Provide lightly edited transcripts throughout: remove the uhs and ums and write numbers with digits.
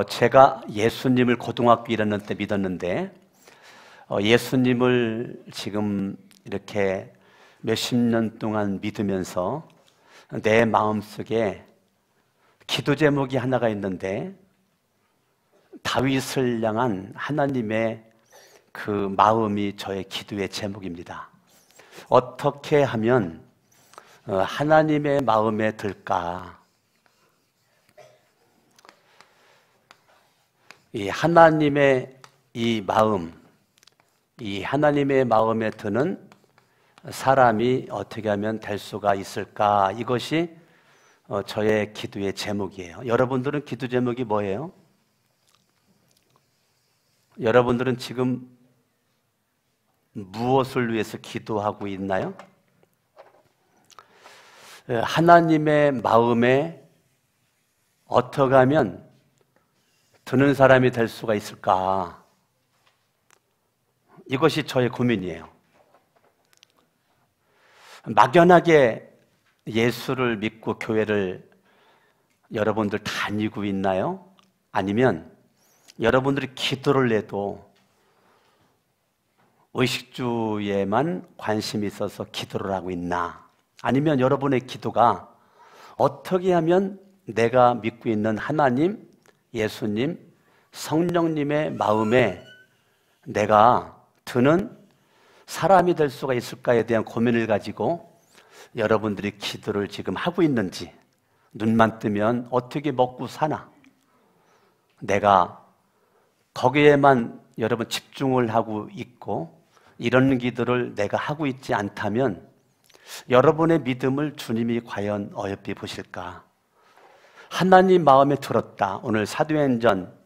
제가 예수님을 고등학교 1학년 때 믿었는데 예수님을 지금 이렇게 몇십 년 동안 믿으면서 내 마음속에 기도 제목이 하나가 있는데 다윗을 향한 하나님의 그 마음이 저의 기도의 제목입니다. 어떻게 하면 하나님의 마음에 들까? 이 하나님의 이 마음, 이 하나님의 마음에 드는 사람이 어떻게 하면 될 수가 있을까? 이것이 저의 기도의 제목이에요. 여러분들은 기도 제목이 뭐예요? 여러분들은 지금 무엇을 위해서 기도하고 있나요? 하나님의 마음에 어떻게 하면 드는 사람이 될 수가 있을까? 이것이 저의 고민이에요. 막연하게 예수를 믿고 교회를 여러분들 다니고 있나요? 아니면 여러분들이 기도를 해도 의식주에만 관심이 있어서 기도를 하고 있나? 아니면 여러분의 기도가 어떻게 하면 내가 믿고 있는 하나님, 예수님, 성령님의 마음에 내가 드는 사람이 될 수가 있을까에 대한 고민을 가지고 여러분들이 기도를 지금 하고 있는지, 눈만 뜨면 어떻게 먹고 사나? 내가 거기에만 여러분 집중을 하고 있고 이런 기도를 내가 하고 있지 않다면 여러분의 믿음을 주님이 과연 어여삐 보실까? 하나님 마음에 들었다. 오늘 사도행전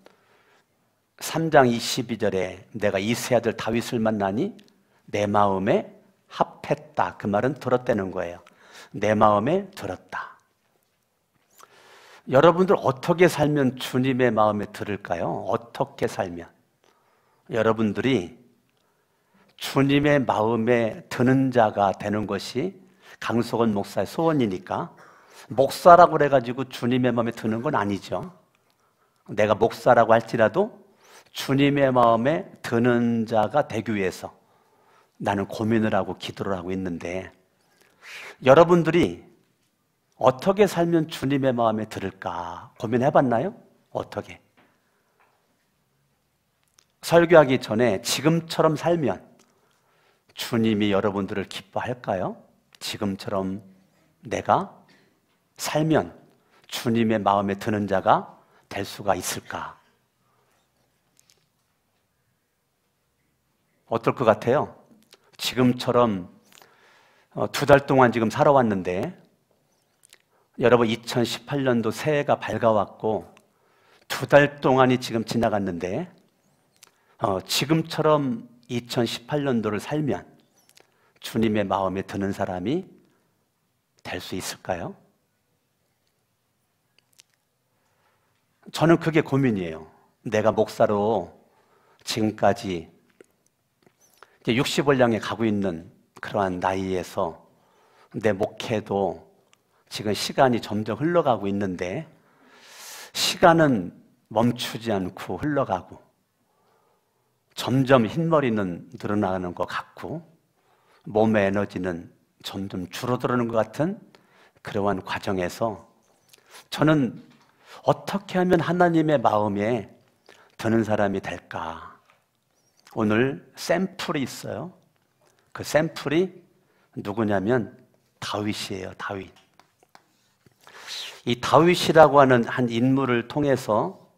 3장 22절에 내가 이세 아들 다윗을 만나니 내 마음에 합했다. 그 말은 들었다는 거예요. 내 마음에 들었다. 여러분들 어떻게 살면 주님의 마음에 들을까요? 어떻게 살면? 여러분들이 주님의 마음에 드는 자가 되는 것이 강석원 목사의 소원이니까 목사라고 해가지고 주님의 마음에 드는 건 아니죠. 내가 목사라고 할지라도 주님의 마음에 드는 자가 되기 위해서 나는 고민을 하고 기도를 하고 있는데 여러분들이 어떻게 살면 주님의 마음에 들을까 고민해봤나요? 어떻게? 설교하기 전에 지금처럼 살면 주님이 여러분들을 기뻐할까요? 지금처럼 내가 살면 주님의 마음에 드는 자가 될 수가 있을까? 어떨 것 같아요? 지금처럼 2달 동안 지금 살아왔는데 여러분 2018년도 새해가 밝아왔고 2달 동안이 지금 지나갔는데 지금처럼 2018년도를 살면 주님의 마음에 드는 사람이 될 수 있을까요? 저는 그게 고민이에요. 내가 목사로 지금까지 60을 향해 가고 있는 그러한 나이에서 내 목회도 지금 시간이 점점 흘러가고 있는데 시간은 멈추지 않고 흘러가고 점점 흰머리는 늘어나는 것 같고 몸의 에너지는 점점 줄어드는 것 같은 그러한 과정에서 저는 어떻게 하면 하나님의 마음에 드는 사람이 될까? 오늘 샘플이 있어요. 그 샘플이 누구냐면 다윗이에요. 다윗. 이 다윗이라고 하는 한 인물을 통해서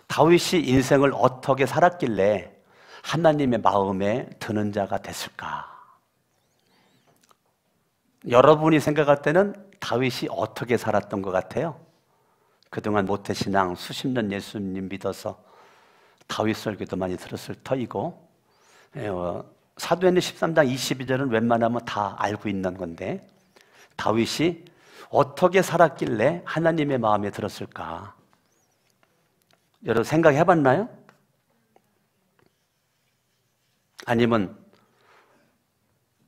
다윗이 인생을 어떻게 살았길래 하나님의 마음에 드는 자가 됐을까? 여러분이 생각할 때는 다윗이 어떻게 살았던 것 같아요? 그동안 모태신앙 수십 년 예수님 믿어서 다윗 설교도 많이 들었을 터이고 사도행전 13장 22절은 웬만하면 다 알고 있는 건데 다윗이 어떻게 살았길래 하나님의 마음에 들었을까? 여러분 생각해 봤나요? 아니면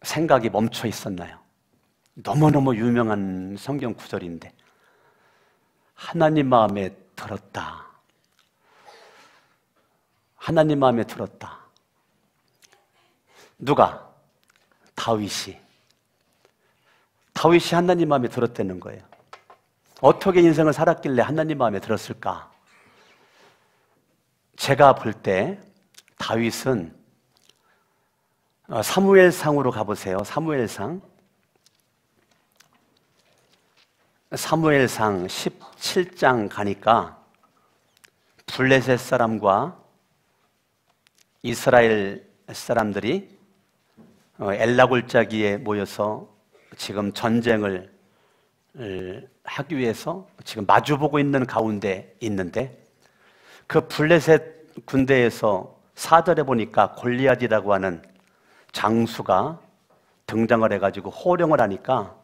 생각이 멈춰 있었나요? 너무너무 유명한 성경 구절인데 하나님 마음에 들었다. 하나님 마음에 들었다. 누가? 다윗이 하나님 마음에 들었다는 거예요. 어떻게 인생을 살았길래 하나님 마음에 들었을까? 제가 볼 때 다윗은 사무엘상으로 가보세요. 사무엘상 17장 가니까 블레셋 사람과 이스라엘 사람들이 엘라 골짜기에 모여서 지금 전쟁을 하기 위해서 지금 마주보고 있는 가운데 있는데, 그 블레셋 군대에서 4절에 보니까 골리앗이라고 하는 장수가 등장을 해가지고 호령을 하니까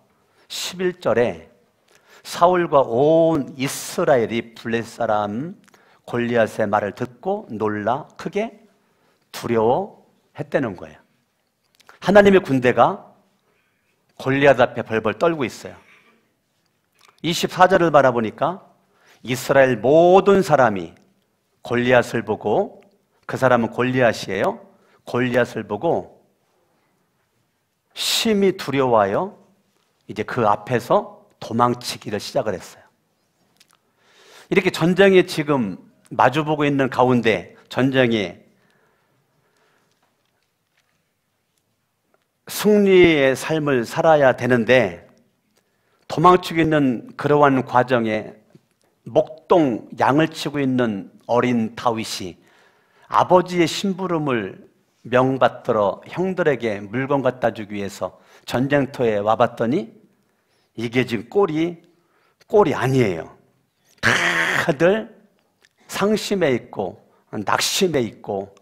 11절에 사울과 온 이스라엘이 블레셋 사람 골리앗의 말을 듣고 놀라 크게 두려워했다는 거예요. 하나님의 군대가 골리앗 앞에 벌벌 떨고 있어요. 24절을 바라보니까 이스라엘 모든 사람이 골리앗을 보고, 그 사람은 골리앗이에요. 골리앗을 보고 심히 두려워하여 이제 그 앞에서 도망치기를 시작을 했어요. 이렇게 전쟁에 지금 마주보고 있는 가운데 전쟁에 승리의 삶을 살아야 되는데, 도망치고 있는 그러한 과정에 목동 양을 치고 있는 어린 다윗이 아버지의 심부름을 명받들어 형들에게 물건 갖다 주기 위해서 전쟁터에 와봤더니 이게 지금 꼴이 아니에요. 다들 상심해 있고 낙심해 있고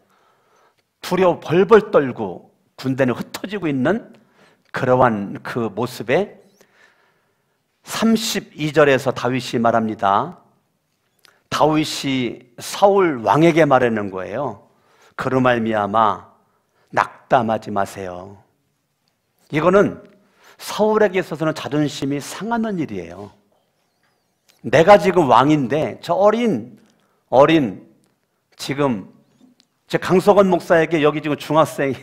두려워 벌벌 떨고 군대는 흩어지고 있는 그러한 그 모습에 32절에서 다윗이 말합니다. 다윗이 사울 왕에게 말하는 거예요. 그로 말미암아 낙담하지 마세요. 이거는 사울에게 있어서는 자존심이 상하는 일이에요. 내가 지금 왕인데 저 어린 지금 제 강석원 목사에게 여기 지금 중학생,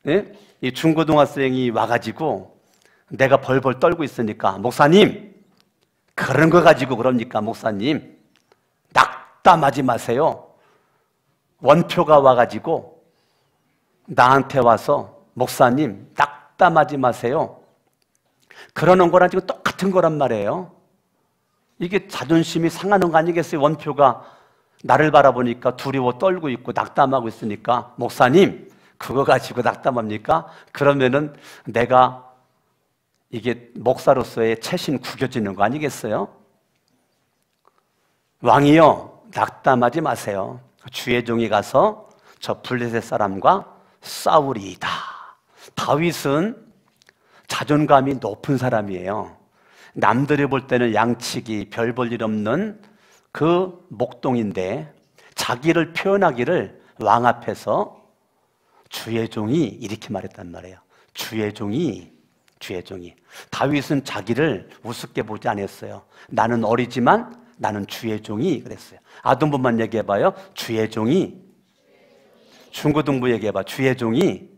예? 이 중고등학생이 와가지고 내가 벌벌 떨고 있으니까, 목사님 그런 거 가지고 그럽니까? 목사님 낙담하지 마세요. 원표가 와가지고 나한테 와서 목사님 낙담하지 마세요 그러는 거랑 지금 똑같은 거란 말이에요. 이게 자존심이 상하는 거 아니겠어요? 원표가 나를 바라보니까 두려워 떨고 있고 낙담하고 있으니까, 목사님 그거 가지고 낙담합니까? 그러면은 내가 이게 목사로서의 채신 구겨지는 거 아니겠어요? 왕이여 낙담하지 마세요. 주의 종이 가서 저 블레셋 사람과 싸우리이다. 다윗은 자존감이 높은 사람이에요. 남들이 볼 때는 양치기 별 볼 일 없는 그 목동인데, 자기를 표현하기를 왕 앞에서 주의 종이 이렇게 말했단 말이에요. 주의 종이. 다윗은 자기를 우습게 보지 않았어요. 나는 어리지만 나는 주의 종이 그랬어요. 아동부만 얘기해봐요. 주의 종이. 중고등부 얘기해봐. 주의 종이.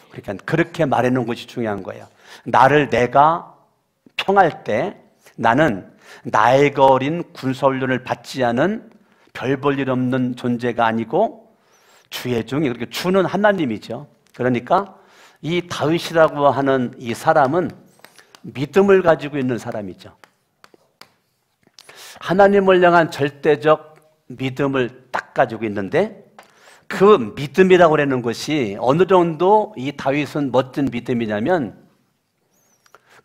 그러니까 그렇게 말해놓은 것이 중요한 거예요. 나를 내가 평할 때 나는 나이가 어린 군사훈련을 받지 않은 별 볼 일 없는 존재가 아니고 주의 종이. 그렇게 주는 하나님이죠. 그러니까 이 다윗이라고 하는 이 사람은 믿음을 가지고 있는 사람이죠. 하나님을 향한 절대적 믿음을 딱 가지고 있는데, 그 믿음이라고 하는 것이 어느 정도 이 다윗은 멋진 믿음이냐면,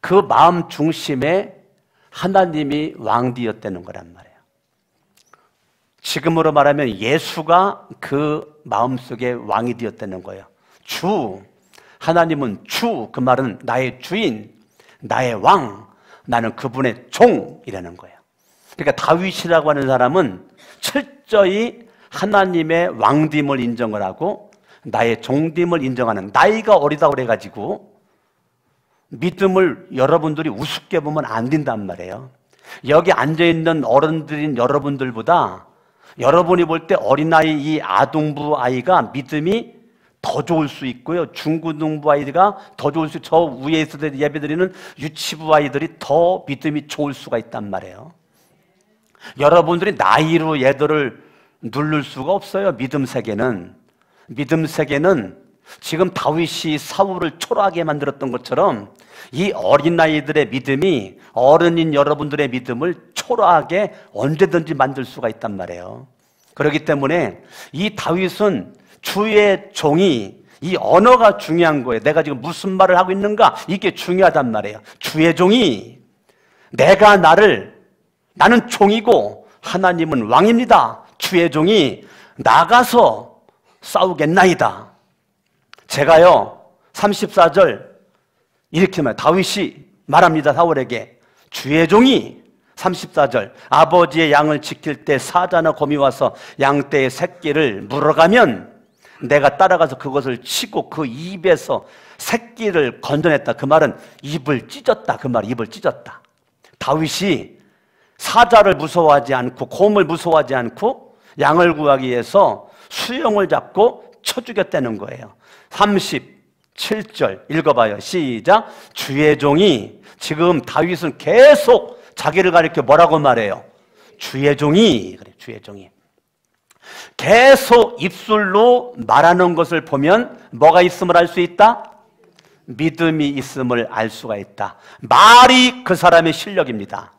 그 마음 중심에 하나님이 왕되었다는 거란 말이에요. 지금으로 말하면 예수가 그 마음속에 왕이 되었다는 거예요. 주, 하나님은 주, 그 말은 나의 주인, 나의 왕, 나는 그분의 종이라는 거예요. 그러니까 다윗이라고 하는 사람은 철저히 하나님의 왕됨을 인정을 하고 나의 종됨을 인정하는, 나이가 어리다고 그래가지고 믿음을 여러분들이 우습게 보면 안 된단 말이에요. 여기 앉아있는 어른들인 여러분들보다 여러분이 볼 때 어린아이, 이 아동부 아이가 믿음이 더 좋을 수 있고요. 중고등부 아이가 더 좋을 수, 저 위에서 예배드리는 유치부 아이들이 더 믿음이 좋을 수가 있단 말이에요. 여러분들이 나이로 얘들을 누를 수가 없어요. 믿음 세계는 지금 다윗이 사울을 초라하게 만들었던 것처럼 이 어린아이들의 믿음이 어른인 여러분들의 믿음을 초라하게 언제든지 만들 수가 있단 말이에요. 그렇기 때문에 이 다윗은 주의 종이, 이 언어가 중요한 거예요. 내가 지금 무슨 말을 하고 있는가, 이게 중요하단 말이에요. 주의 종이, 나는 종이고 하나님은 왕입니다. 주의 종이 나가서 싸우겠나이다. 제가요 34절 이렇게 말, 다윗이 말합니다. 사울에게, 주의 종이 34절 아버지의 양을 지킬 때 사자나 곰이 와서 양떼의 새끼를 물어가면 내가 따라가서 그것을 치고 그 입에서 새끼를 건져냈다. 그 말은 입을 찢었다. 그 말, 입을 찢었다. 다윗이 사자를 무서워하지 않고 곰을 무서워하지 않고 양을 구하기 위해서 수영을 잡고 쳐 죽였다는 거예요. 37절 읽어봐요. 시작. 주의 종이, 지금 다윗은 계속 자기를 가리켜 뭐라고 말해요? 주의 종이. 그래, 주의 종이. 계속 입술로 말하는 것을 보면 뭐가 있음을 알 수 있다? 믿음이 있음을 알 수가 있다. 말이 그 사람의 실력입니다.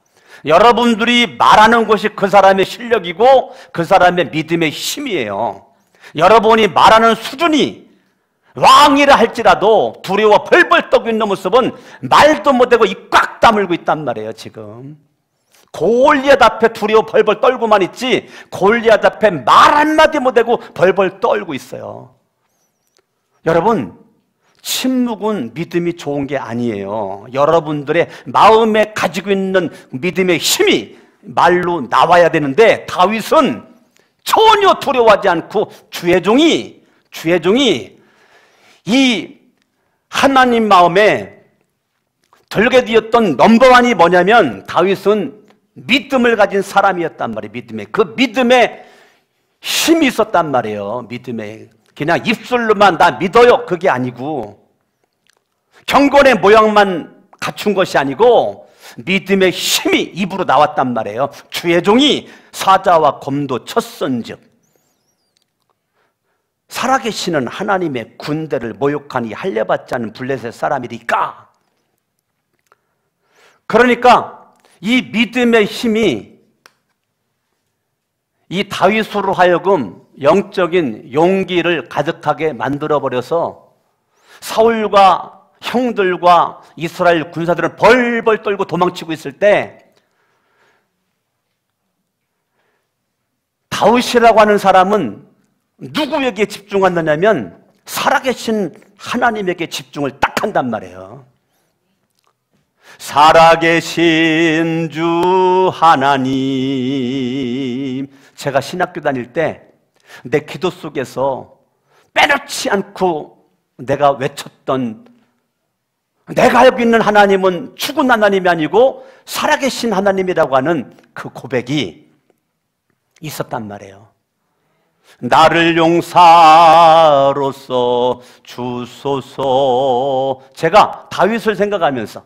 여러분들이 말하는 것이 그 사람의 실력이고 그 사람의 믿음의 힘이에요. 여러분이 말하는 수준이 왕이라 할지라도 두려워 벌벌 떨고 있는 모습은 말도 못하고 입 꽉 다물고 있단 말이에요. 지금 골리앗 앞에 두려워 벌벌 떨고만 있지 골리앗 앞에 말 한마디 못하고 벌벌 떨고 있어요. 여러분, 침묵은 믿음이 좋은 게 아니에요. 여러분들의 마음에 가지고 있는 믿음의 힘이 말로 나와야 되는데 다윗은 전혀 두려워하지 않고 주의 종이 이 하나님 마음에 들게 되었던 넘버원이 뭐냐면 다윗은 믿음을 가진 사람이었단 말이에요. 그 믿음에 힘이 있었단 말이에요. 믿음에 그냥 입술로만 나 믿어요 그게 아니고 경건의 모양만 갖춘 것이 아니고 믿음의 힘이 입으로 나왔단 말이에요. 주의 종이 사자와 곰도 쳤은즉 살아계시는 하나님의 군대를 모욕하니 할례받지 않은 블레셋 사람이니까. 그러니까 이 믿음의 힘이 이 다윗으로 하여금 영적인 용기를 가득하게 만들어버려서 사울과 형들과 이스라엘 군사들은 벌벌 떨고 도망치고 있을 때 다윗이라고 하는 사람은 누구에게 집중한다냐면 살아계신 하나님에게 집중을 딱 한단 말이에요. 살아계신 주 하나님. 제가 신학교 다닐 때 내 기도 속에서 빼놓지 않고 내가 외쳤던, 내가 알고 있는 하나님은 죽은 하나님이 아니고 살아계신 하나님이라고 하는 그 고백이 있었단 말이에요. 나를 용사로서 주소서. 제가 다윗을 생각하면서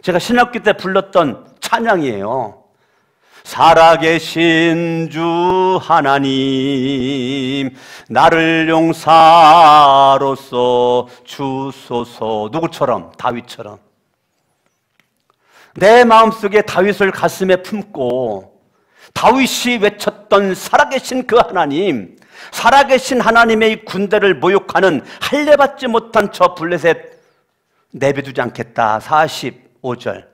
제가 신학교 때 불렀던 찬양이에요. 살아계신 주 하나님 나를 용사로서 주소서. 누구처럼? 다윗처럼. 내 마음속에 다윗을 가슴에 품고 다윗이 외쳤던 살아계신 그 하나님, 살아계신 하나님의 이 군대를 모욕하는 할례받지 못한 저 블레셋 내버두지 않겠다. 45절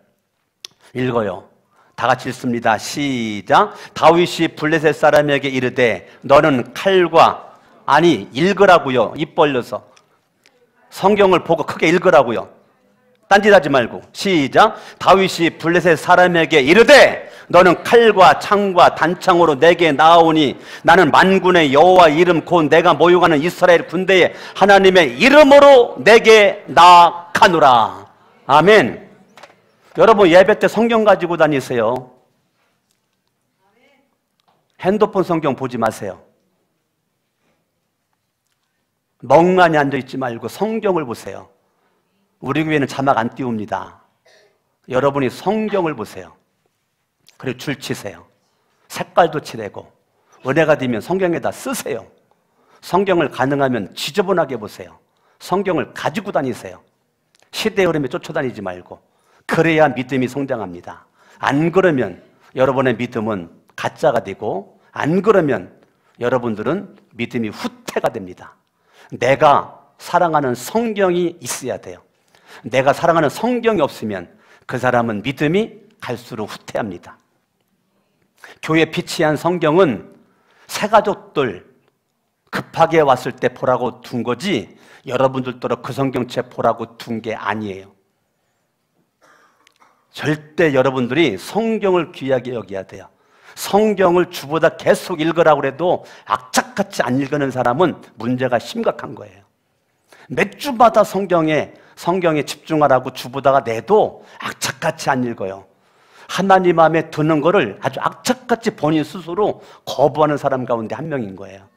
읽어요. 다 같이 읽습니다. 시작. 다윗이 블레셋 사람에게 이르되 너는 칼과, 아니 읽으라고요. 입 벌려서 성경을 보고 크게 읽으라고요. 딴짓하지 말고. 시작. 다윗이 블레셋 사람에게 이르되 너는 칼과 창과 단창으로 내게 나아오니 나는 만군의 여호와 이름 곧 내가 모욕하는 이스라엘 군대의 하나님의 이름으로 내게 나아가노라. 아멘. 여러분 예배 때 성경 가지고 다니세요. 핸드폰 성경 보지 마세요. 멍하니 앉아있지 말고 성경을 보세요. 우리 교회는 자막 안 띄웁니다. 여러분이 성경을 보세요. 그리고 줄 치세요. 색깔도 칠하고 은혜가 되면 성경에다 쓰세요. 성경을 가능하면 지저분하게 보세요. 성경을 가지고 다니세요. 시대의 흐름에 쫓아다니지 말고. 그래야 믿음이 성장합니다. 안 그러면 여러분의 믿음은 가짜가 되고, 안 그러면 여러분들은 믿음이 후퇴가 됩니다. 내가 사랑하는 성경이 있어야 돼요. 내가 사랑하는 성경이 없으면 그 사람은 믿음이 갈수록 후퇴합니다. 교회 피치한 성경은 새가족들 급하게 왔을 때 보라고 둔 거지 여러분들도 그 성경책 보라고 둔 게 아니에요. 절대 여러분들이 성경을 귀하게 여겨야 돼요. 성경을 주보다 계속 읽으라고 해도 악착같이 안 읽는 사람은 문제가 심각한 거예요. 몇 주마다 성경에 집중하라고 주보다가 내도 악착같이 안 읽어요. 하나님 마음에 드는 거를 아주 악착같이 본인 스스로 거부하는 사람 가운데 한 명인 거예요.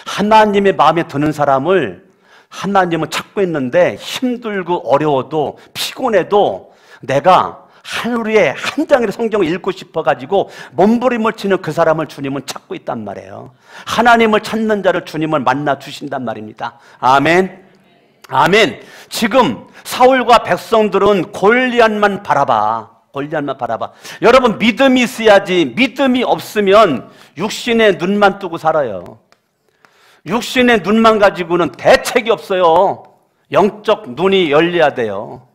하나님의 마음에 드는 사람을 하나님은 찾고 있는데 힘들고 어려워도 피곤해도 내가 하루에 한 장의 성경을 읽고 싶어가지고 몸부림을 치는 그 사람을 주님은 찾고 있단 말이에요. 하나님을 찾는 자를 주님을 만나 주신단 말입니다. 아멘. 아멘. 지금 사울과 백성들은 골리앗만 바라봐. 골리앗만 바라봐. 여러분 믿음이 있어야지. 믿음이 없으면 육신의 눈만 뜨고 살아요. 육신의 눈만 가지고는 대책이 없어요. 영적 눈이 열려야 돼요.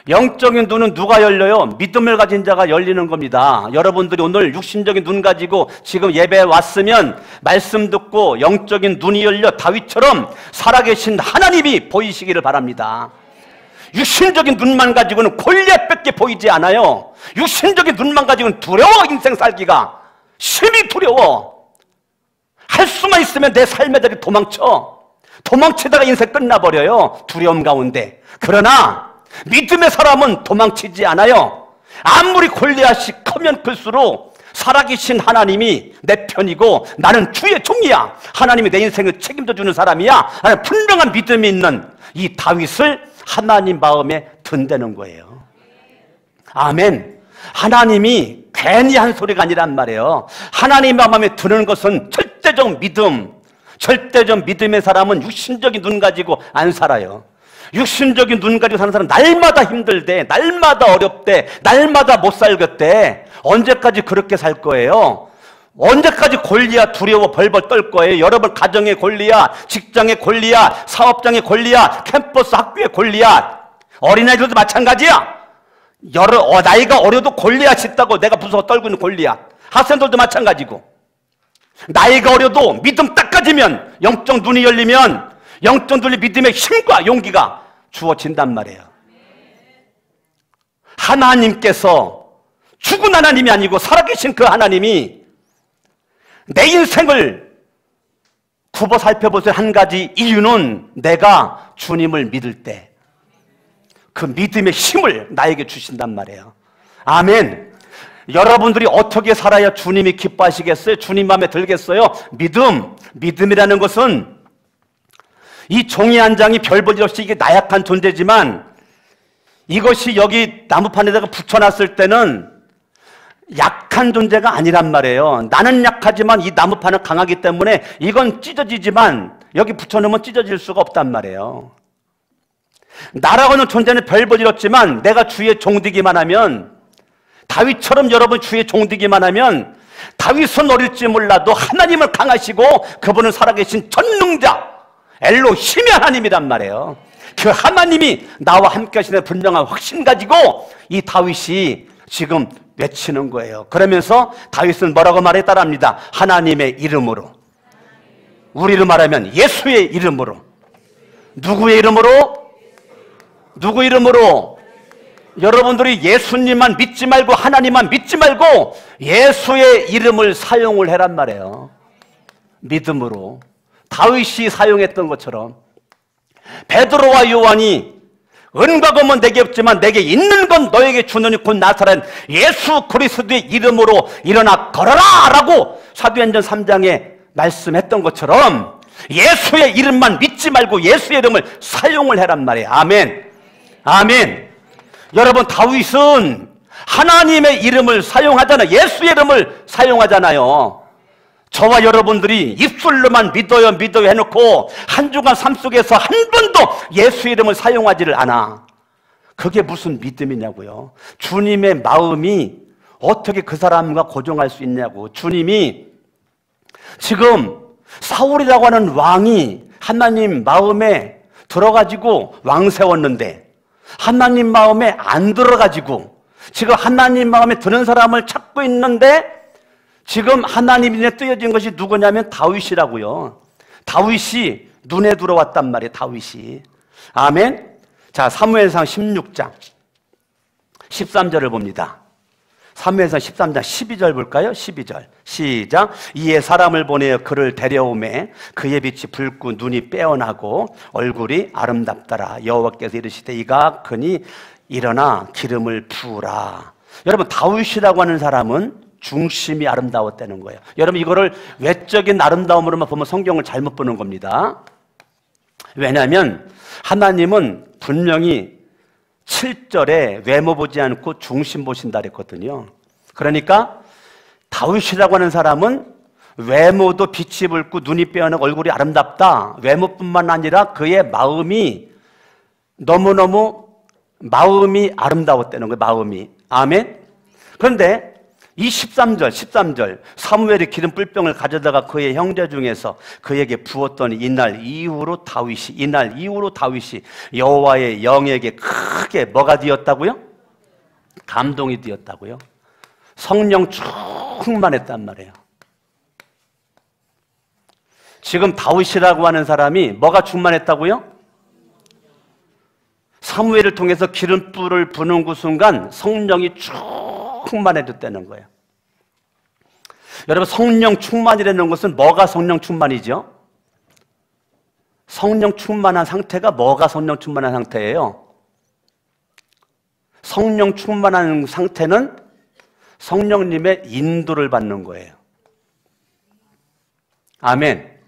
영적인 눈은 누가 열려요? 믿음을 가진 자가 열리는 겁니다. 여러분들이 오늘 육신적인 눈 가지고 지금 예배에 왔으면 말씀 듣고 영적인 눈이 열려 다윗처럼 살아계신 하나님이 보이시기를 바랍니다. 육신적인 눈만 가지고는 골리앗밖에 보이지 않아요. 육신적인 눈만 가지고는 두려워. 인생 살기가 심히 두려워. 할 수만 있으면 내 삶에들이 도망치다가 인생 끝나버려요. 두려움 가운데. 그러나 믿음의 사람은 도망치지 않아요. 아무리 골리앗이 크면 클수록 살아계신 하나님이 내 편이고 나는 주의 종이야. 하나님이 내 인생을 책임져 주는 사람이야. 하는 분명한 믿음이 있는 이 다윗을 하나님 마음에 든다는 거예요. 아멘. 하나님이 괜히 한 소리가 아니란 말이에요. 하나님 마음에 드는 것은 절대적 믿음. 절대적 믿음의 사람은 육신적인 눈 가지고 안 살아요. 육신적인 눈 가지고 사는 사람은 날마다 힘들대, 날마다 어렵대, 날마다 못 살겠대. 언제까지 그렇게 살 거예요? 언제까지 골리앗 두려워 벌벌 떨 거예요? 여러분 가정의 골리앗, 직장의 골리앗, 사업장의 골리앗, 캠퍼스 학교의 골리앗, 어린아이들도 마찬가지야. 나이가 어려도 골리앗이 있다고 내가 무서워 떨고 있는 골리앗. 학생들도 마찬가지고. 나이가 어려도 믿음 딱 가지면, 영적 눈이 열리면 영적 눈이 믿음의 힘과 용기가 주어진단 말이에요. 하나님께서 죽은 하나님이 아니고 살아계신 그 하나님이 내 인생을 굽어 살펴보세요. 한 가지 이유는 내가 주님을 믿을 때 그 믿음의 힘을 나에게 주신단 말이에요. 아멘. 여러분들이 어떻게 살아야 주님이 기뻐하시겠어요? 주님 마음에 들겠어요? 믿음이라는 것은 이 종이 한 장이 별 볼 일 없이 이게 나약한 존재지만 이것이 여기 나무판에다가 붙여놨을 때는 약한 존재가 아니란 말이에요. 나는 약하지만 이 나무판은 강하기 때문에 이건 찢어지지만 여기 붙여놓으면 찢어질 수가 없단 말이에요. 나라고 하는 존재는 별 볼 일 없지만 내가 주의 종되기만 하면, 다윗처럼 여러분 주의 종되기만 하면, 다윗은 어릴지 몰라도 하나님을 강하시고 그분은 살아계신 전능자 엘로힘의 하나님이란 말이에요. 그 하나님이 나와 함께 하시는 분명한 확신 가지고 이 다윗이 지금 외치는 거예요. 그러면서 다윗은 뭐라고 말했다라 합니다. 하나님의 이름으로. 우리로 말하면 예수의 이름으로. 누구의 이름으로? 누구 이름으로? 여러분들이 예수님만 믿지 말고 하나님만 믿지 말고 예수의 이름을 사용을 해란 말이에요. 믿음으로. 다윗이 사용했던 것처럼 베드로와 요한이 은과 금은 내게 없지만 내게 있는 건 너에게 주노니 곧 나사렛 예수 그리스도의 이름으로 일어나 걸어라 라고 사도행전 3장에 말씀했던 것처럼 예수의 이름만 믿지 말고 예수의 이름을 사용을 해란 말이에요. 아멘. 아멘. 여러분, 다윗은 하나님의 이름을 사용하잖아요. 예수의 이름을 사용하잖아요. 저와 여러분들이 입술로만 믿어요 믿어요 해놓고 한 주간 삶 속에서 한 번도 예수 이름을 사용하지를 않아. 그게 무슨 믿음이냐고요. 주님의 마음이 어떻게 그 사람과 고정할 수 있냐고. 주님이 지금 사울이라고 하는 왕이 하나님 마음에 들어가지고 왕 세웠는데 하나님 마음에 안 들어가지고 지금 하나님 마음에 드는 사람을 찾고 있는데 지금 하나님이 뜨여진 것이 누구냐면 다윗이라고요. 다윗이 눈에 들어왔단 말이에요. 다윗이. 아멘. 자, 사무엘상 16장 13절을 봅니다. 사무엘상 13장 12절 볼까요? 12절 시작. 이에 사람을 보내어 그를 데려오매 그의 빛이 붉고 눈이 빼어나고 얼굴이 아름답더라. 여호와께서 이르시되 이가 그니 일어나 기름을 부으라. 여러분, 다윗이라고 하는 사람은 중심이 아름다웠다는 거예요. 여러분, 이거를 외적인 아름다움으로만 보면 성경을 잘못 보는 겁니다. 왜냐하면 하나님은 분명히 7절에 외모 보지 않고 중심 보신다 그랬거든요. 그러니까 다윗이라고 하는 사람은 외모도 빛이 붉고 눈이 빼어나고 얼굴이 아름답다. 외모뿐만 아니라 그의 마음이 너무너무 마음이 아름다웠다는 거예요. 마음이. 아멘. 그런데 이 13절 사무엘이 기름 뿔병을 가져다가 그의 형제 중에서 그에게 부었더니 이날 이후로 다윗이 여호와의 영에게 크게 뭐가 되었다고요? 감동이 되었다고요. 성령 충만했단 말이에요. 지금 다윗이라고 하는 사람이 뭐가 충만했다고요? 사무엘을 통해서 기름불을 부는 그 순간 성령이 충만해졌다는 거예요. 여러분, 성령 충만이라는 것은 뭐가 성령 충만이죠? 성령 충만한 상태가 뭐가 성령 충만한 상태예요? 성령 충만한 상태는 성령님의 인도를 받는 거예요. 아멘.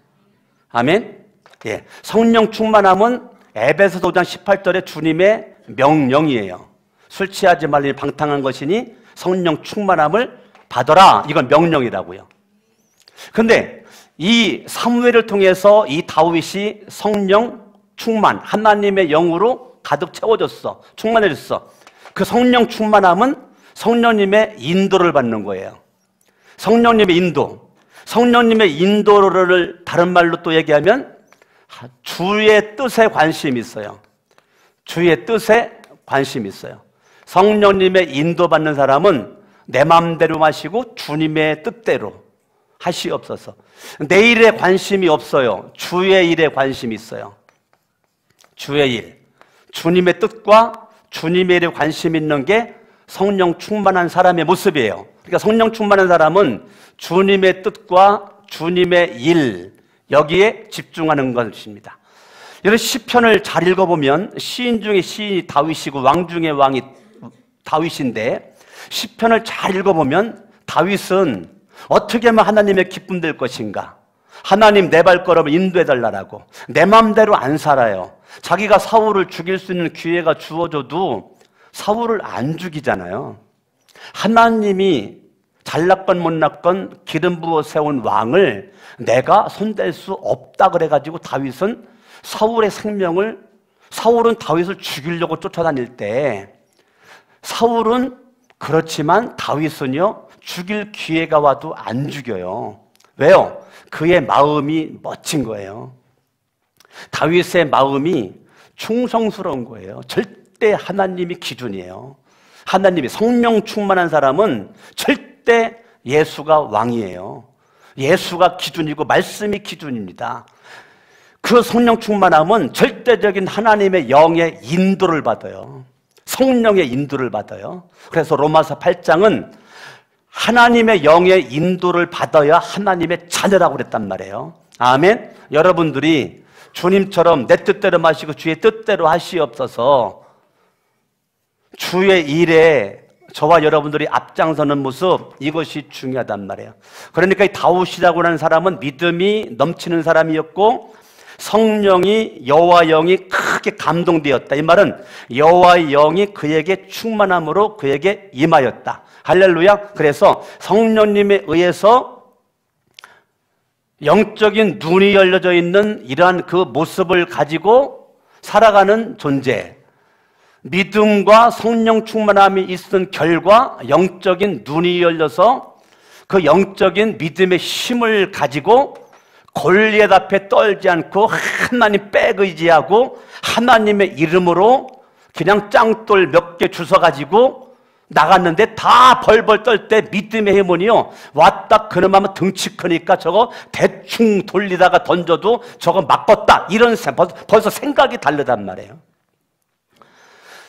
아멘. 예. 성령 충만함은 에베소서 5장 18절에 주님의 명령이에요. 술 취하지 말리니 방탕한 것이니 성령 충만함을 받아라. 이건 명령이라고요. 그런데 이 사무엘을 통해서 이 다윗이 성령 충만, 하나님의 영으로 가득 채워졌어. 충만해졌어. 그 성령 충만함은 성령님의 인도를 받는 거예요. 성령님의 인도. 성령님의 인도를 다른 말로 또 얘기하면 주의 뜻에 관심이 있어요. 주의 뜻에 관심이 있어요. 성령님의 인도받는 사람은 내 마음대로 마시고 주님의 뜻대로 하시옵소서. 내 일에 관심이 없어요. 주의 일에 관심이 있어요. 주의 일. 주님의 뜻과 주님의 일에 관심 있는 게 성령 충만한 사람의 모습이에요. 그러니까 성령 충만한 사람은 주님의 뜻과 주님의 일, 여기에 집중하는 것입니다. 이런 시편을 잘 읽어보면 시인 중에 시인이 다윗이고 왕 중에 왕이 다윗인데 시편을 잘 읽어보면 다윗은 어떻게 하면 하나님의 기쁨 될 것인가? 하나님 내 발걸음을 인도해달라고. 내 마음대로 안 살아요. 자기가 사울을 죽일 수 있는 기회가 주어져도 사울을 안 죽이잖아요. 하나님이 잘났건 못났건 기름 부어 세운 왕을 내가 손댈 수 없다 그래가지고 다윗은 사울의 생명을, 사울은 다윗을 죽이려고 쫓아다닐 때 사울은 그렇지만 다윗은요 죽일 기회가 와도 안 죽여요. 왜요? 그의 마음이 멋진 거예요. 다윗의 마음이 충성스러운 거예요. 절대 하나님이 기준이에요. 하나님이 성령 충만한 사람은 절대 예수가 왕이에요. 예수가 기준이고 말씀이 기준입니다. 그 성령 충만함은 절대적인 하나님의 영의 인도를 받아요. 성령의 인도를 받아요. 그래서 로마서 8장은 하나님의 영의 인도를 받아야 하나님의 자녀라고 그랬단 말이에요. 아멘. 여러분들이 주님처럼 내 뜻대로 마시고 주의 뜻대로 하시옵소서. 주의 일에 저와 여러분들이 앞장서는 모습, 이것이 중요하단 말이에요. 그러니까 이 다윗이라고 하는 사람은 믿음이 넘치는 사람이었고 성령이, 여호와 영이 크게 감동되었다. 이 말은 여호와의 영이 그에게 충만함으로 그에게 임하였다. 할렐루야. 그래서 성령님에 의해서 영적인 눈이 열려져 있는 이러한 그 모습을 가지고 살아가는 존재, 믿음과 성령 충만함이 있은 결과 영적인 눈이 열려서 그 영적인 믿음의 힘을 가지고 골리앗 앞에 떨지 않고 하나님 백 의지하고 하나님의 이름으로 그냥 짱돌 몇 개 주워가지고 나갔는데 다 벌벌 떨 때 믿음의 힘은요, 왔다 그놈하면 등치 크니까 저거 대충 돌리다가 던져도 저거 맞겠다, 이런 벌써 생각이 다르단 말이에요.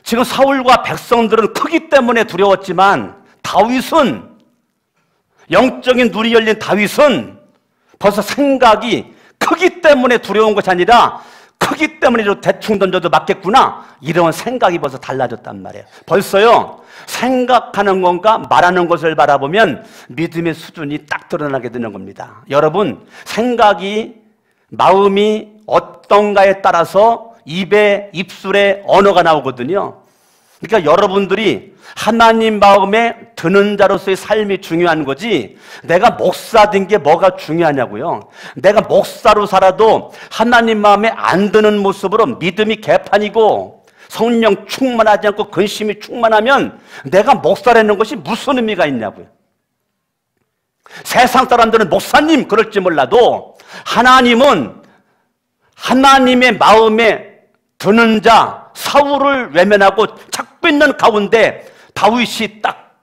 지금 사울과 백성들은 크기 때문에 두려웠지만 다윗은, 영적인 눈이 열린 다윗은 벌써 생각이 크기 때문에 두려운 것이 아니라 크기 때문에 대충 던져도 맞겠구나, 이런 생각이 벌써 달라졌단 말이에요. 벌써요, 생각하는 건가 말하는 것을 바라보면 믿음의 수준이 딱 드러나게 되는 겁니다. 여러분, 생각이, 마음이 어떤가에 따라서 입에, 입술에 언어가 나오거든요. 그러니까 여러분들이 하나님 마음에 드는 자로서의 삶이 중요한 거지, 내가 목사 된 게 뭐가 중요하냐고요. 내가 목사로 살아도 하나님 마음에 안 드는 모습으로 믿음이 개판이고 성령 충만하지 않고 근심이 충만하면 내가 목사라는 것이 무슨 의미가 있냐고요. 세상 사람들은 목사님 그럴지 몰라도 하나님은 하나님의 마음에 드는 자 사울을 외면하고 찾고 있는 가운데 다윗이 딱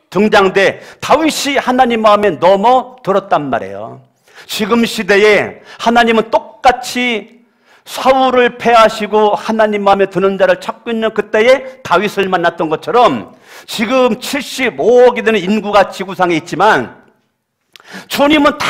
등장돼 다윗이 하나님 마음에 넘어 들었단 말이에요. 지금 시대에 하나님은 똑같이 사울을 패하시고 하나님 마음에 드는 자를 찾고 있는 그때에 다윗을 만났던 것처럼 지금 75억이 되는 인구가 지구상에 있지만 주님은 다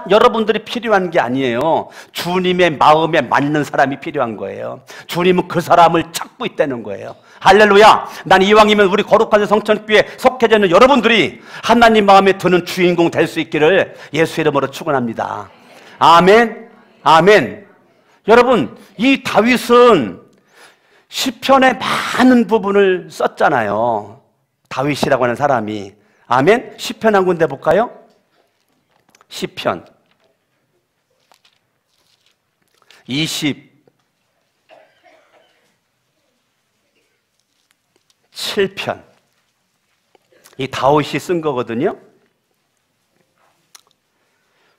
여러분들이 필요한 게 아니에요. 주님의 마음에 맞는 사람이 필요한 거예요. 주님은 그 사람을 찾고 있다는 거예요. 할렐루야. 난 이왕이면 우리 거룩한 성천교회에 속해져 있는 여러분들이 하나님 마음에 드는 주인공 될 수 있기를 예수 이름으로 축원합니다. 아멘. 아멘. 여러분, 이 다윗은 시편의 많은 부분을 썼잖아요. 다윗이라고 하는 사람이. 아멘. 시편 한 군데 볼까요? 시편 27편, 이 다윗이 쓴 거거든요.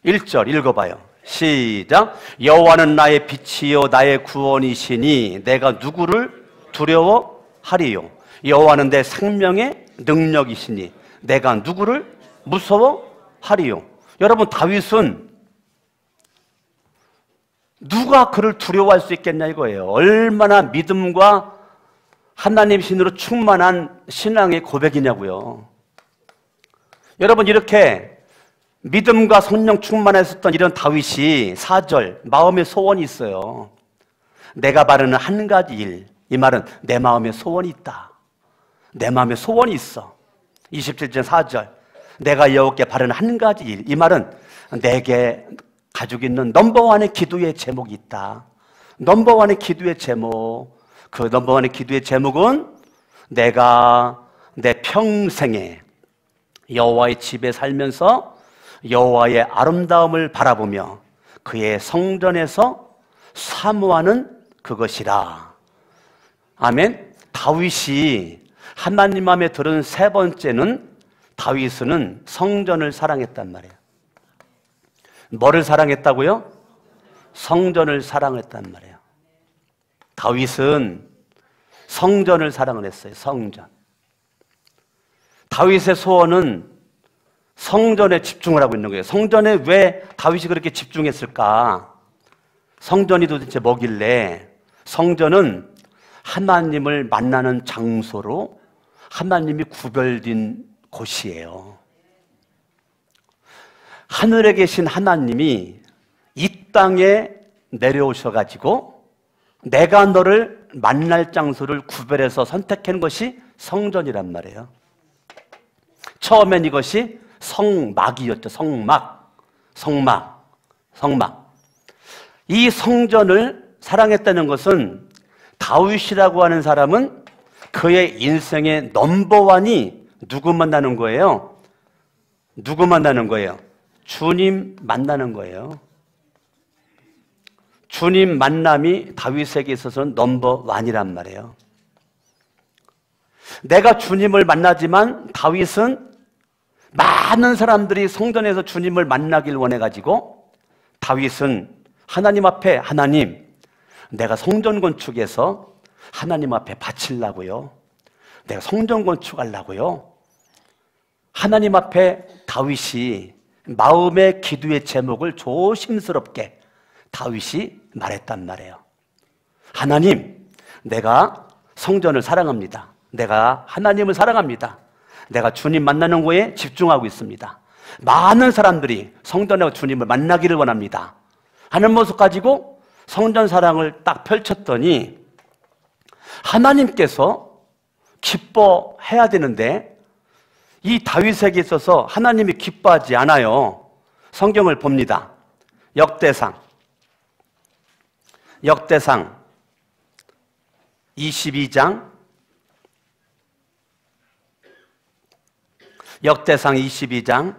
1절 읽어봐요. 시작. 여호와는 나의 빛이요 나의 구원이시니 내가 누구를 두려워하리요. 여호와는 내 생명의 능력이시니 내가 누구를 무서워하리요. 여러분, 다윗은 누가 그를 두려워할 수 있겠냐 이거예요. 얼마나 믿음과 하나님 신으로 충만한 신앙의 고백이냐고요. 여러분, 이렇게 믿음과 성령 충만했었던 이런 다윗이 4절 마음의 소원이 있어요. 내가 바라는 한 가지 일. 이 말은 내 마음에 소원이 있다. 내 마음에 소원이 있어. 27절 4절 내가 여호와께 바라는 한 가지 일. 이 말은 내게 가지고 있는 넘버원의 기도의 제목이 있다. 넘버원의 기도의 제목. 그 넘버원의 기도의 제목은 내가 내 평생에 여호와의 집에 살면서 여호와의 아름다움을 바라보며 그의 성전에서 사모하는 그것이라. 아멘. 다윗이 하나님 마음에 들은 세 번째는 다윗은 성전을 사랑했단 말이에요. 뭐를 사랑했다고요? 성전을 사랑했단 말이에요. 다윗은 성전을 사랑을 했어요. 성전. 다윗의 소원은 성전에 집중을 하고 있는 거예요. 성전에 왜 다윗이 그렇게 집중했을까? 성전이 도대체 뭐길래? 성전은 하나님을 만나는 장소로 하나님이 구별된 곳이에요. 하늘에 계신 하나님이 이 땅에 내려오셔가지고 내가 너를 만날 장소를 구별해서 선택한 것이 성전이란 말이에요. 처음엔 이것이 성막이었죠. 성막. 이 성전을 사랑했다는 것은 다윗이라고 하는 사람은 그의 인생의 넘버원이 누구 만나는 거예요? 누구 만나는 거예요? 주님 만나는 거예요. 주님 만남이 다윗에게 있어서는 넘버원이란 말이에요. 내가 주님을 만나지만 다윗은 많은 사람들이 성전에서 주님을 만나길 원해가지고 다윗은 하나님 앞에 하나님, 내가 성전 건축해서 하나님 앞에 바치려고요. 내가 성전 건축하려고요. 하나님 앞에 다윗이 마음의 기도의 제목을 조심스럽게 다윗이 말했단 말이에요. 하나님, 내가 성전을 사랑합니다. 내가 하나님을 사랑합니다. 내가 주님 만나는 거에 집중하고 있습니다. 많은 사람들이 성전에 주님을 만나기를 원합니다. 하는 모습 가지고 성전 사랑을 딱 펼쳤더니 하나님께서 기뻐해야 되는데 이 다윗에게 있어서 하나님이 기뻐하지 않아요. 성경을 봅니다. 역대상 22장 역대상 22장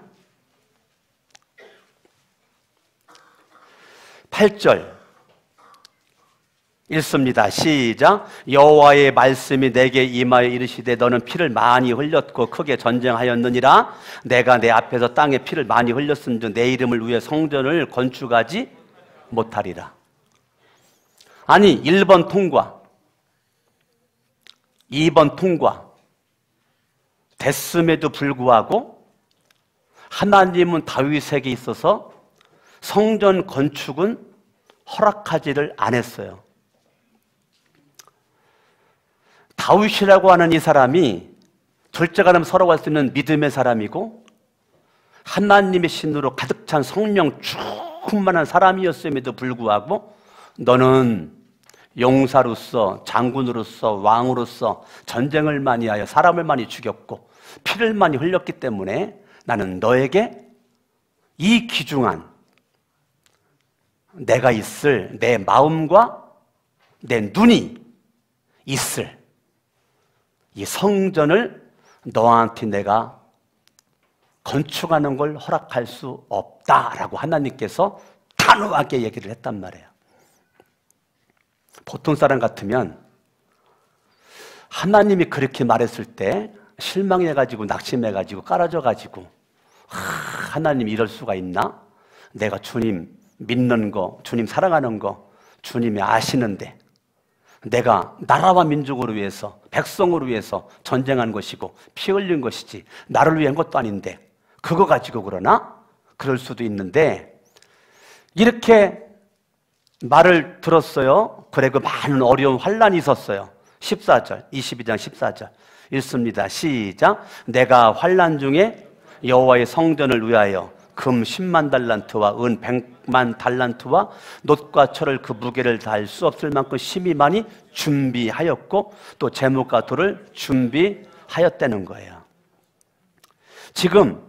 8절 읽습니다. 시작. 여호와의 말씀이 내게 임하여 이르시되 너는 피를 많이 흘렸고 크게 전쟁하였느니라. 내가 내 앞에서 땅에 피를 많이 흘렸음즉 내 이름을 위해 성전을 건축하지 못하리라. 아니 1번 통과 2번 통과 됐음에도 불구하고 하나님은 다윗에게 있어서 성전 건축은 허락하지를 않았어요. 다윗이라고 하는 이 사람이 둘째가 되면 서로 갈 수 있는 믿음의 사람이고 하나님의 신으로 가득 찬 성령 충만한 사람이었음에도 불구하고 너는 용사로서 장군으로서 왕으로서 전쟁을 많이 하여 사람을 많이 죽였고 피를 많이 흘렸기 때문에 나는 너에게 이 귀중한 내가 있을 내 마음과 내 눈이 있을 이 성전을 너한테 내가 건축하는 걸 허락할 수 없다라고 하나님께서 단호하게 얘기를 했단 말이에요. 보통 사람 같으면 하나님이 그렇게 말했을 때 실망해가지고 낙심해가지고 깔아져가지고 하나님 이럴 수가 있나? 내가 주님 믿는 거, 주님 사랑하는 거 주님이 아시는데 내가 나라와 민족을 위해서 백성을 위해서 전쟁한 것이고 피 흘린 것이지 나를 위한 것도 아닌데 그거 가지고 그러나? 그럴 수도 있는데 이렇게 말을 들었어요. 그리고 많은 어려운 환난이 있었어요. 14절 22장 14절 읽습니다. 시작. 내가 환난 중에 여호와의 성전을 위하여 금 10만 달란트와 은 100만 달란트와 놋과 철을 그 무게를 다할 수 없을 만큼 심히 많이 준비하였고 또 제목과 돌을 준비하였다는 거예요. 지금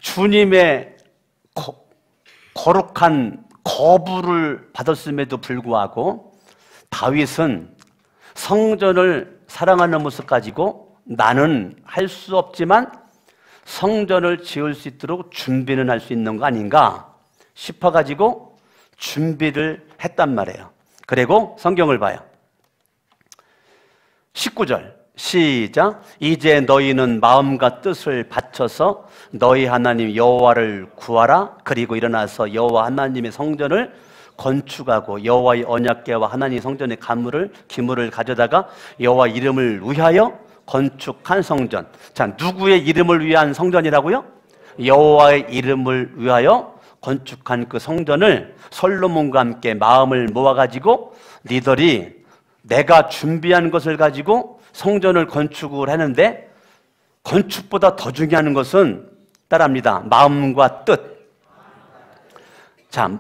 주님의 거룩한 거부를 받았음에도 불구하고 다윗은 성전을 사랑하는 모습 가지고 나는 할 수 없지만 성전을 지을 수 있도록 준비는 할 수 있는 거 아닌가 싶어가지고 준비를 했단 말이에요. 그리고 성경을 봐요. 19절 시작. 이제 너희는 마음과 뜻을 바쳐서 너희 하나님 여호와를 구하라. 그리고 일어나서 여호와 하나님의 성전을 건축하고 여호와의 언약궤와 하나님의 성전의 기물을 가져다가 여호와 이름을 위하여 건축한 성전. 자, 누구의 이름을 위한 성전이라고요? 여호와의 이름을 위하여 건축한 그 성전을 솔로몬과 함께 마음을 모아가지고 니들이 내가 준비한 것을 가지고 성전을 건축을 하는데 건축보다 더 중요한 것은 따라합니다. 마음과 뜻. 자,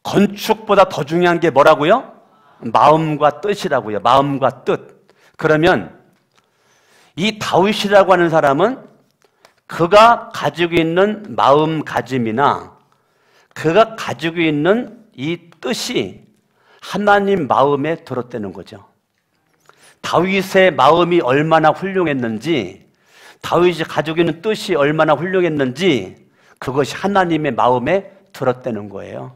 건축보다 더 중요한 게 뭐라고요? 마음과 뜻이라고요. 마음과 뜻. 그러면 이 다윗이라고 하는 사람은 그가 가지고 있는 마음가짐이나 그가 가지고 있는 이 뜻이 하나님 마음에 들었다는 거죠. 다윗의 마음이 얼마나 훌륭했는지, 다윗이 가지고 있는 뜻이 얼마나 훌륭했는지 그것이 하나님의 마음에 들었다는 거예요.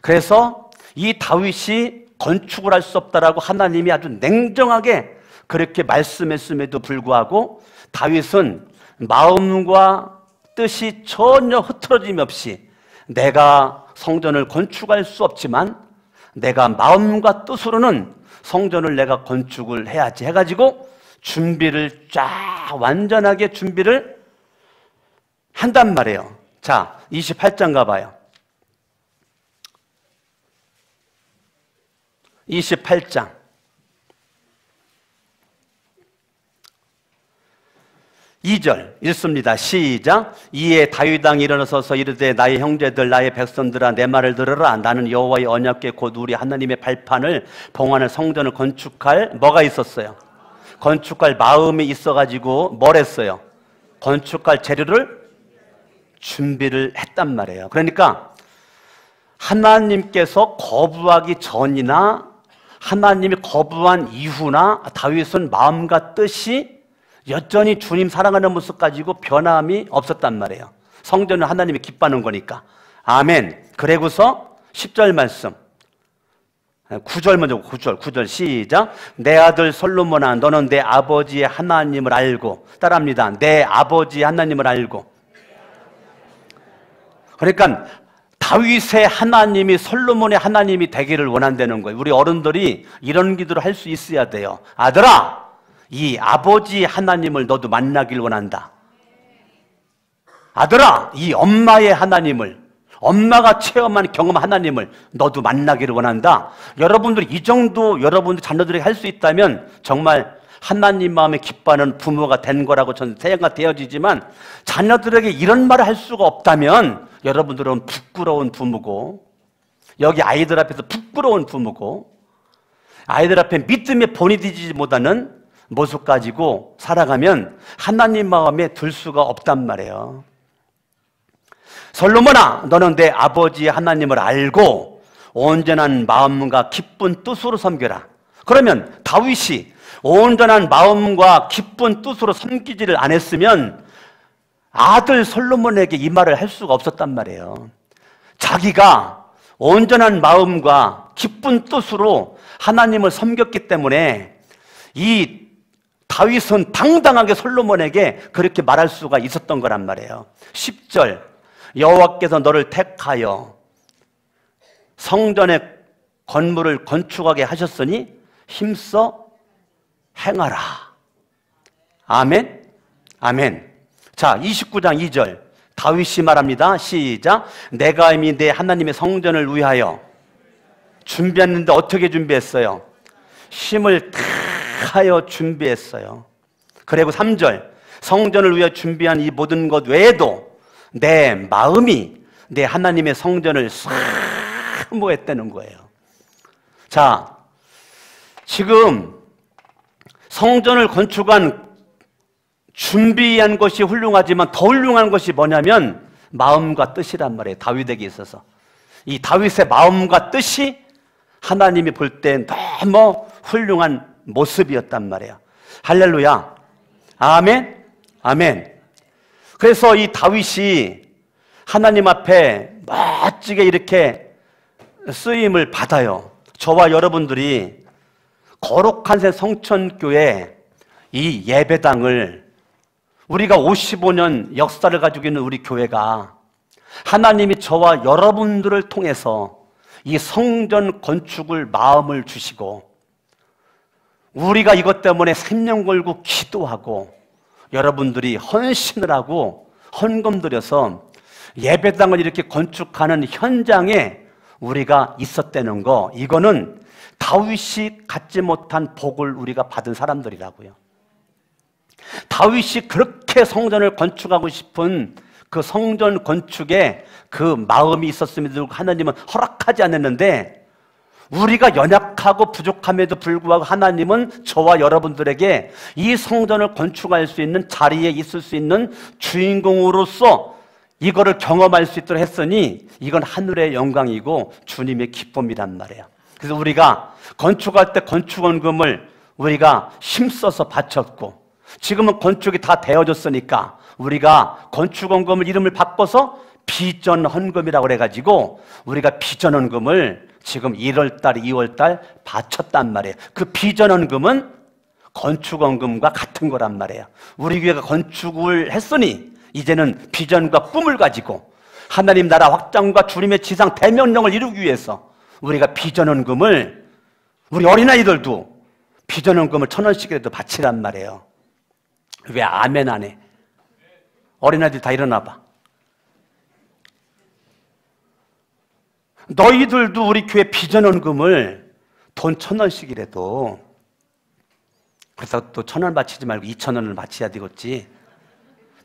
그래서 이 다윗이 건축을 할 수 없다라고 하나님이 아주 냉정하게 그렇게 말씀했음에도 불구하고 다윗은 마음과 뜻이 전혀 흐트러짐 없이 내가 성전을 건축할 수 없지만 내가 마음과 뜻으로는 성전을 내가 건축을 해야지 해가지고 준비를 쫙 완전하게 준비를 한단 말이에요. 자, 28장 가봐요. 28장 2절 읽습니다. 시작. 이에 다윗 왕이 일어서서 이르되 나의 형제들 나의 백성들아 내 말을 들으라. 나는 여호와의 언약궤 곧 우리 하나님의 발판을 봉하는 성전을 건축할 뭐가 있었어요? 건축할 마음이 있어가지고 뭘 했어요? 건축할 재료를 준비를 했단 말이에요. 그러니까 하나님께서 거부하기 전이나 하나님이 거부한 이후나 다윗은 마음과 뜻이 여전히 주님 사랑하는 모습 가지고 변함이 없었단 말이에요. 성전은 하나님이 기뻐하는 거니까. 아멘. 그리고서 10절 말씀 9절 먼저 9절 시작. 내 아들 솔로몬아 너는 내 아버지의 하나님을 알고, 따라합니다. 내 아버지의 하나님을 알고. 그러니까 다윗의 하나님이 솔로몬의 하나님이 되기를 원한다는 거예요. 우리 어른들이 이런 기도를 할 수 있어야 돼요. 아들아, 이 아버지 하나님을 너도 만나길 원한다. 아들아, 이 엄마의 하나님을, 엄마가 체험한 경험 하나님을 너도 만나기를 원한다. 여러분들이 이 정도 여러분들 자녀들에게 할 수 있다면 정말 하나님 마음에 기뻐하는 부모가 된 거라고 저는 생각되어지지만, 자녀들에게 이런 말을 할 수가 없다면 여러분들은 부끄러운 부모고, 여기 아이들 앞에서 부끄러운 부모고, 아이들 앞에 믿음의 본이 되지 못하는 모습 가지고 살아가면 하나님 마음에 들 수가 없단 말이에요. 솔로몬아 너는 내 아버지의 하나님을 알고 온전한 마음과 기쁜 뜻으로 섬겨라. 그러면 다윗이 온전한 마음과 기쁜 뜻으로 섬기지를 않았으면 아들 솔로몬에게 이 말을 할 수가 없었단 말이에요. 자기가 온전한 마음과 기쁜 뜻으로 하나님을 섬겼기 때문에 이 다윗은 당당하게 솔로몬에게 그렇게 말할 수가 있었던 거란 말이에요. 10절 여호와께서 너를 택하여 성전의 건물을 건축하게 하셨으니 힘써 행하라. 아멘. 아멘. 자, 29장 2절 다윗이 말합니다. 시작. 내가 이미 내 하나님의 성전을 위하여 준비했는데 어떻게 준비했어요? 힘을 다하여 준비했어요. 그리고 3절 성전을 위해 준비한 이 모든 것 외에도 내 마음이 내 하나님의 성전을 사모했다는 거예요. 자, 지금 성전을 건축한 준비한 것이 훌륭하지만 더 훌륭한 것이 뭐냐면 마음과 뜻이란 말이에요. 다윗에게 있어서 이 다윗의 마음과 뜻이 하나님이 볼 때 너무 훌륭한 모습이었단 말이에요. 할렐루야. 아멘. 아멘. 그래서 이 다윗이 하나님 앞에 멋지게 이렇게 쓰임을 받아요. 저와 여러분들이 거룩한 새 성천교회 이 예배당을 우리가 55년 역사를 가지고 있는 우리 교회가 하나님이 저와 여러분들을 통해서 이 성전 건축을 마음을 주시고 우리가 이것 때문에 생명 걸고 기도하고 여러분들이 헌신을 하고 헌금 들여서 예배당을 이렇게 건축하는 현장에 우리가 있었다는 거, 이거는 다윗이 갖지 못한 복을 우리가 받은 사람들이라고요. 다윗이 그렇게 성전을 건축하고 싶은 그 성전 건축에 그 마음이 있었음에도 하나님은 허락하지 않았는데, 우리가 연약하고 부족함에도 불구하고 하나님은 저와 여러분들에게 이 성전을 건축할 수 있는 자리에 있을 수 있는 주인공으로서 이거를 경험할 수 있도록 했으니 이건 하늘의 영광이고 주님의 기쁨이란 말이에요. 그래서 우리가 건축할 때 건축원금을 우리가 힘써서 바쳤고, 지금은 건축이 다 되어졌으니까 우리가 건축원금을 이름을 바꿔서 비전헌금이라고 그래가지고 우리가 비전헌금을 지금 1월달, 2월달 바쳤단 말이에요. 그 비전헌금은 건축원금과 같은 거란 말이에요. 우리 교회가 건축을 했으니 이제는 비전과 꿈을 가지고 하나님 나라 확장과 주님의 지상 대명령을 이루기 위해서 우리가 비전헌금을, 우리 어린아이들도 비전헌금을 1,000원씩이라도 바치란 말이에요. 왜 아멘 안 해? 어린아이들 다 일어나 봐. 너희들도 우리 교회 비전헌금을 돈 1,000원씩이라도, 그래서 또 1,000원 바치지 말고 2,000원을 바쳐야 되겠지.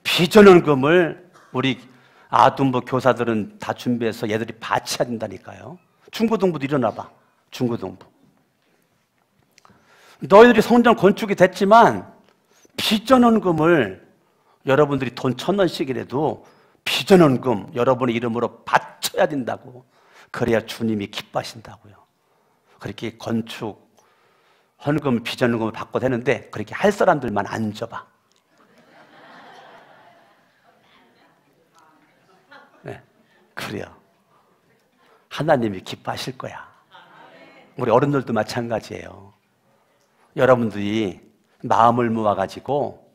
비전헌금을 우리 아동부 교사들은 다 준비해서 얘들이 바쳐야 된다니까요. 중고등부도 일어나 봐. 중고등부. 너희들이 성전 건축이 됐지만 비전헌금을 여러분들이 돈 1,000원씩이라도 비전헌금 여러분의 이름으로 바쳐야 된다고. 그래야 주님이 기뻐하신다고요. 그렇게 건축 헌금, 비전헌금을 받고 되는데 그렇게 할 사람들만 앉아봐. 네, 그래요. 하나님이 기뻐하실 거야. 우리 어른들도 마찬가지예요. 여러분들이 마음을 모아가지고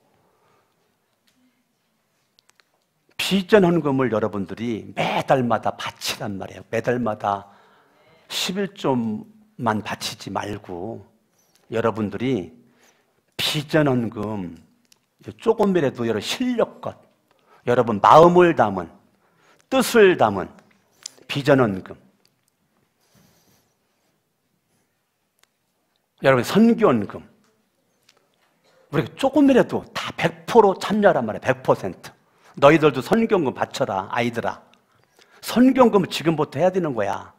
비전헌금을 여러분들이 매달마다 바치란 말이에요. 매달마다 11조만 바치지 말고 여러분들이 비전헌금 조금이라도 여러분 실력껏, 여러분 마음을 담은, 뜻을 담은 비전헌금, 여러분 선교헌금, 우리가 조금이라도 다 100% 참여하란 말이에요. 100%. 너희들도 선교헌금 바쳐라, 아이들아. 선교헌금을 지금부터 해야 되는 거야.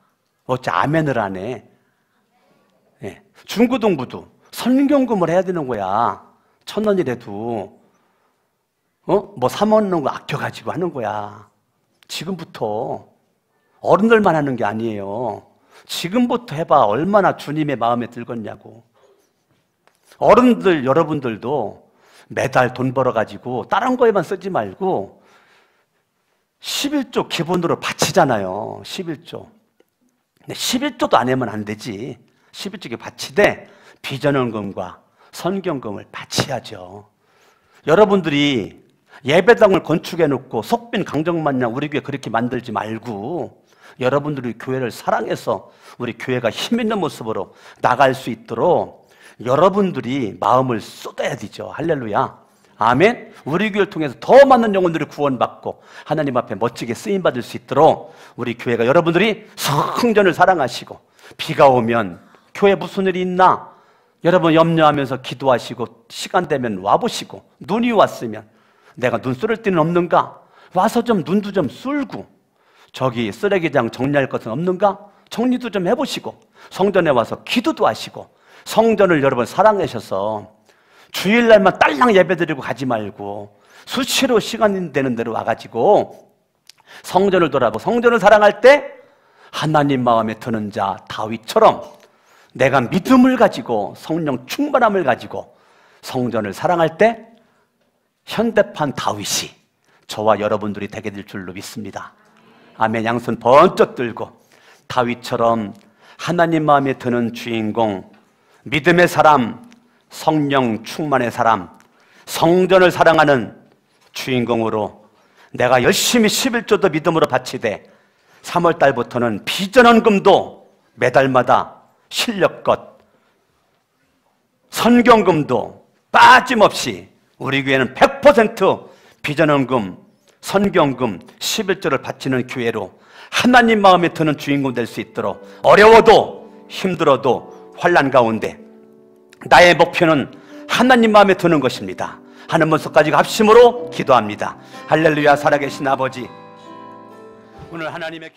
어째 아멘을 안 해? 네. 중고등부도 선교헌금을 해야 되는 거야. 1,000원이라도. 뭐 3원 넣은 거 아껴가지고 하는 거야. 지금부터. 어른들만 하는 게 아니에요. 지금부터 해봐. 얼마나 주님의 마음에 들겠냐고. 어른들 여러분들도 매달 돈 벌어가지고 다른 거에만 쓰지 말고 11조 기본으로 바치잖아요. 11조. 근데 11조도 안 하면 안 되지. 11조에 바치되 비전헌금과 선교헌금을 바치야죠. 여러분들이 예배당을 건축해놓고 속빈 강정마냥 우리 교회 그렇게 만들지 말고 여러분들이 교회를 사랑해서 우리 교회가 힘있는 모습으로 나갈 수 있도록 여러분들이 마음을 쏟아야 되죠. 할렐루야. 아멘. 우리 교회를 통해서 더 많은 영혼들이 구원받고 하나님 앞에 멋지게 쓰임받을 수 있도록 우리 교회가, 여러분들이 성전을 사랑하시고 비가 오면 교회 무슨 일이 있나 여러분 염려하면서 기도하시고 시간 되면 와보시고, 눈이 왔으면 내가 눈 쏠 데는 없는가? 와서 좀 눈도 좀 쏠고, 저기 쓰레기장 정리할 것은 없는가? 정리도 좀 해보시고, 성전에 와서 기도도 하시고, 성전을 여러분 사랑하셔서 주일날만 딸랑 예배드리고 가지 말고 수시로 시간 되는 대로 와가지고 성전을 돌아보고 성전을 사랑할 때 하나님 마음에 드는 자 다윗처럼 내가 믿음을 가지고 성령 충만함을 가지고 성전을 사랑할 때 현대판 다윗이 저와 여러분들이 되게 될 줄로 믿습니다. 아멘. 양손 번쩍 들고 다윗처럼 하나님 마음에 드는 주인공, 믿음의 사람, 성령 충만의 사람, 성전을 사랑하는 주인공으로 내가 열심히 11조도 믿음으로 바치되 3월달부터는 비전헌금도 매달마다 실력껏, 선교헌금도 빠짐없이 우리 교회는 100% 비전헌금, 선교헌금, 11조를 바치는 교회로 하나님 마음에 드는 주인공 될 수 있도록, 어려워도 힘들어도 환난 가운데 나의 목표는 하나님 마음에 드는 것입니다. 하는 모습까지 합심으로 기도합니다. 할렐루야. 살아계신 아버지, 오늘 하나님의